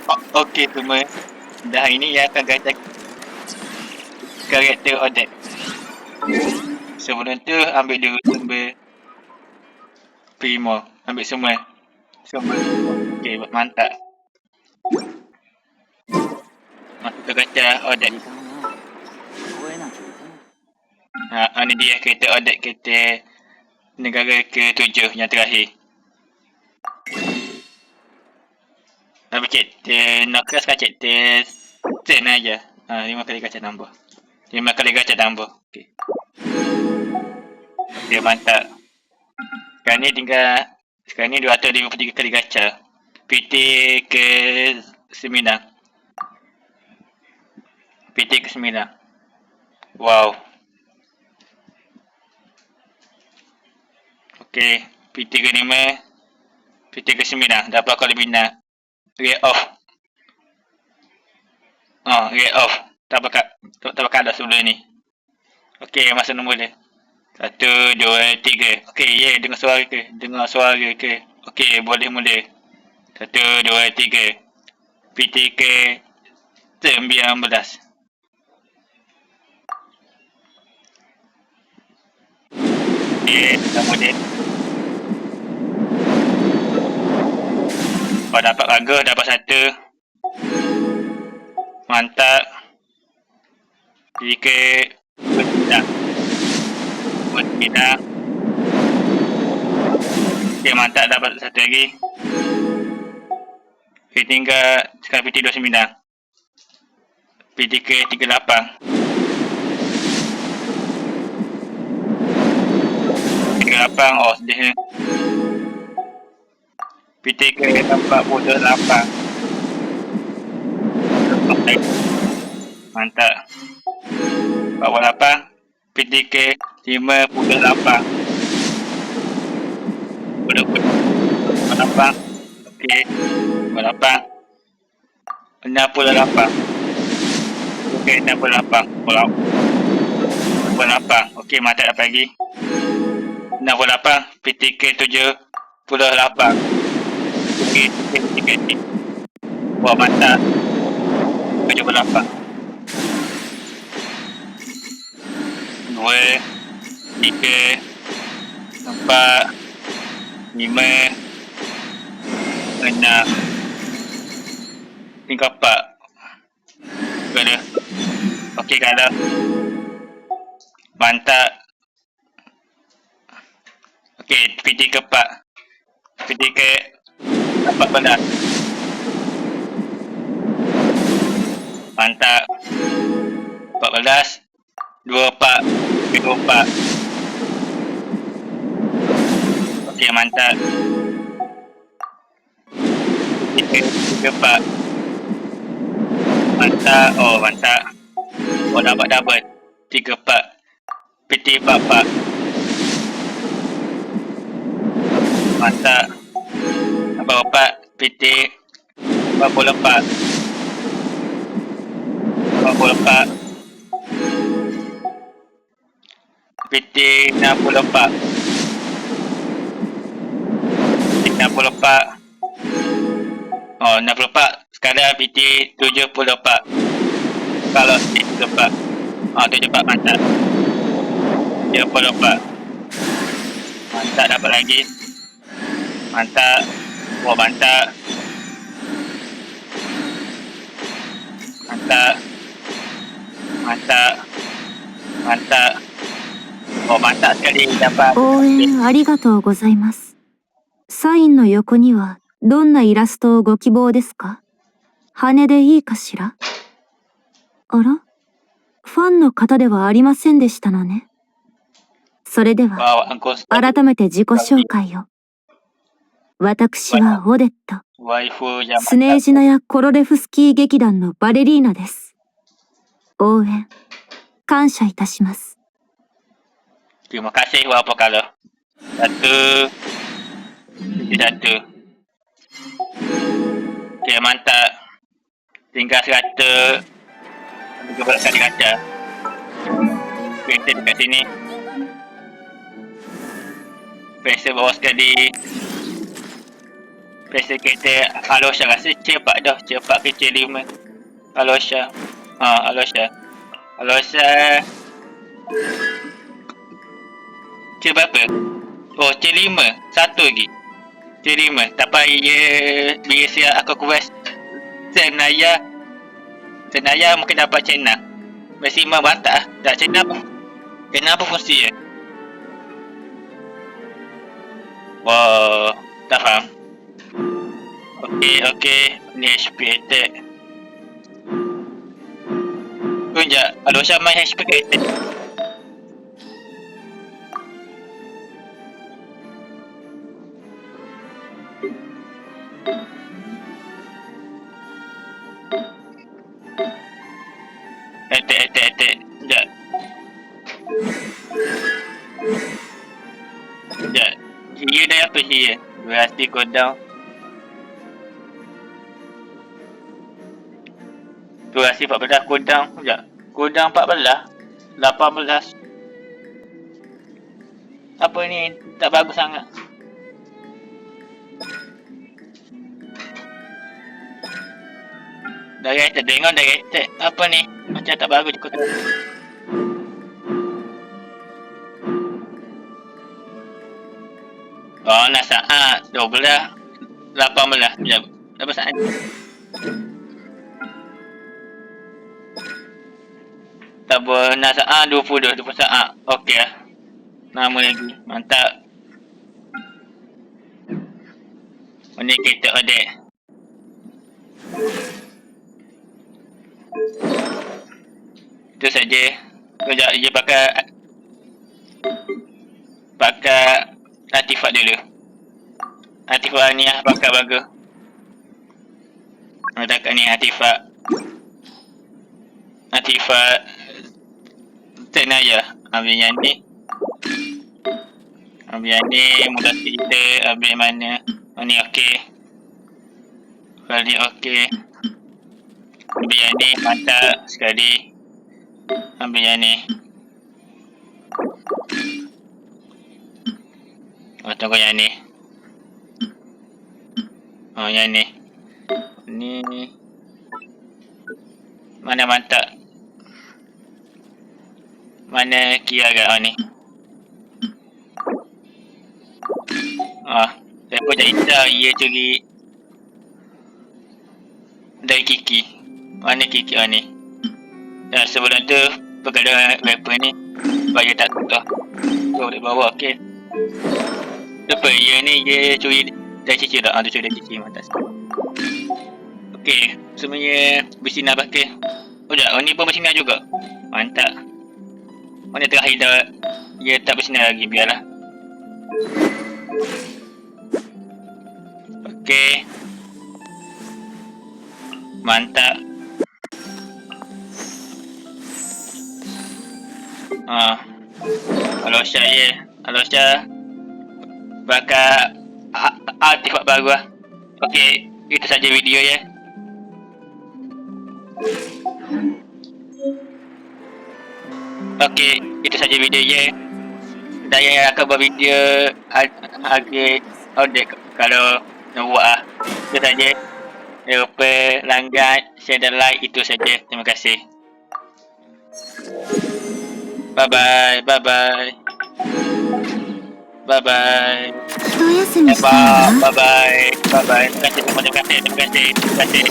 Okey semua. Dah hari ni yang akan gacha karakter Odet. Sebelum tu ambil dulu sumber Primo. Ambil semua. Sumber Primo. Okey, mantap. Masuk ke gacha Odet. Ni dia kereta Odet, kereta negara ke-7 yang terakhir. Habis kereta Nokras kan kereta Turn aja. 5 kali gacha tambah. 5 kali gacha tambah. Okey. Okey, mantap. Sekarang ni 253 kali gacha. PT ke-9. PT ke-9. Wow. Okey, PT ke-5. PT ke-9. Dapat kali bina. Rate off. Rate off. Tak bakal ada sebelum ni. Okey, masa nombor dia. 1, 2, 3. Okey, dengar suara ke? Okey, boleh mula. 1, 2, 3. PT ke-19. Okey, sama dia. Dapat raga, dapat 1. Mantap. PT ke-9. Okey, mantap, dapat 1 lagi. Okey, tinggal sekarang PT 29. PT ke-38. Sedih. PT ke-48. Mantap. 48. PT ke-58. 58. Okey. 58. 68. Okey, 68. 68. Okey, mantap dapat lagi. 68. PT ke-78. Okey, PT. Wah, mantap. 78. 2, 3, 4, 5, 6. Tinggal 4. Kalah. Okey, kalah. Mantap. Okey, PT ke-4. PT ke-14. Mantap. 14. 24. 24. Okey, mantap. PT ke-4. Mantap. Mantap. Dapat double. 34. PT 44. Mantap. Dapat 4. PT 44. 44. PT 64. PT 64. 64. Sekarang PT 74. Kalau PT 74. 74 mantap. 74. Mantap, dapat lagi. Mantap. Mantap. Mantap. Mantap. Mantap. Mantap sekali dapat. 応援ありがとうございます。サインの横にはどんなイラストをご希望ですか？羽でいいかしら？あら？ファンの方ではありませんでしたのね。それでは、改めて自己紹介を。私はオデット。スネージナやコロレフスキー劇団のバレリーナです。応援、感謝いたします。Terima kasih walaupun kalah. 1, 1. Okey, mantap. Tinggal 100. 13 kali gacha. Pressure dekat sini. Pressure bawah sekali. Biasa kereta Alosha rasa C4 dah. C4 ke C5. Alosha. Alosha. Alosha. C berapa? Oh, C5. Satu lagi. C5. Tak payah ia biasa aku quest Senaya. Senaya mungkin dapat C6. Maksimum bantak lah. Tak C6 pun. C6 pun fungsi je. Wow. Tak faham. Okey. Ni HP attack. Sekejap. Alosha main HP ke attack? Attack. Sekejap. Hia dah apa hia? Berarti cooldown. Durasi 14 cooldown. Sekejap. Cooldown 14. 18. Apa ni? Tak bagus sangat. Dari attack. Dengar dari attack. Apa ni? Macam tak bagus je cooldown. Oh, nak saat 12, 18. Sekejap. Berapa saat? Tak boleh nak saat 20 saat. Okey lah. Lama lagi. Mantap. Ini kereta adik. Itu saja. Sekejap dia pakai artifak dulu. Artifak ni lah pakai bagus. Ada kat ni artifak Senaya. Ambil yang ni. Mudah kita ambil mana. Ni okey. Kali okey. Ambil yang ni mantap sekali. Ambil yang ni. Tunggu yang ni. Yang ni. Ni. Mana mantap? Mana Kia agak ni? Saya pun jadi tahu ia curi dari Kiki. Mana Kiki ni? Dan sebelum tu perkara rapper ni supaya tak tukar. Boleh bawa okey. Lepas dia curi dari Cici tak? Dia curi dari Cici mantap. Okey, semuanya bersinar pakai. Oh tak, ni pun bersinar juga. Mantap. Mana terakhir dah dia tak bersinar lagi, biarlah. Okey. Mantap. Alosha pakai artifak baru lah. Okey, itu saja video ya. Okey, itu saja video ya. Saya akan buat video agak update kalau nak buat lah. Itu saja. Jangan lupa langgan, share dan like. Itu saja. Terima kasih. Bye bye. Bye bye. Terima kasih.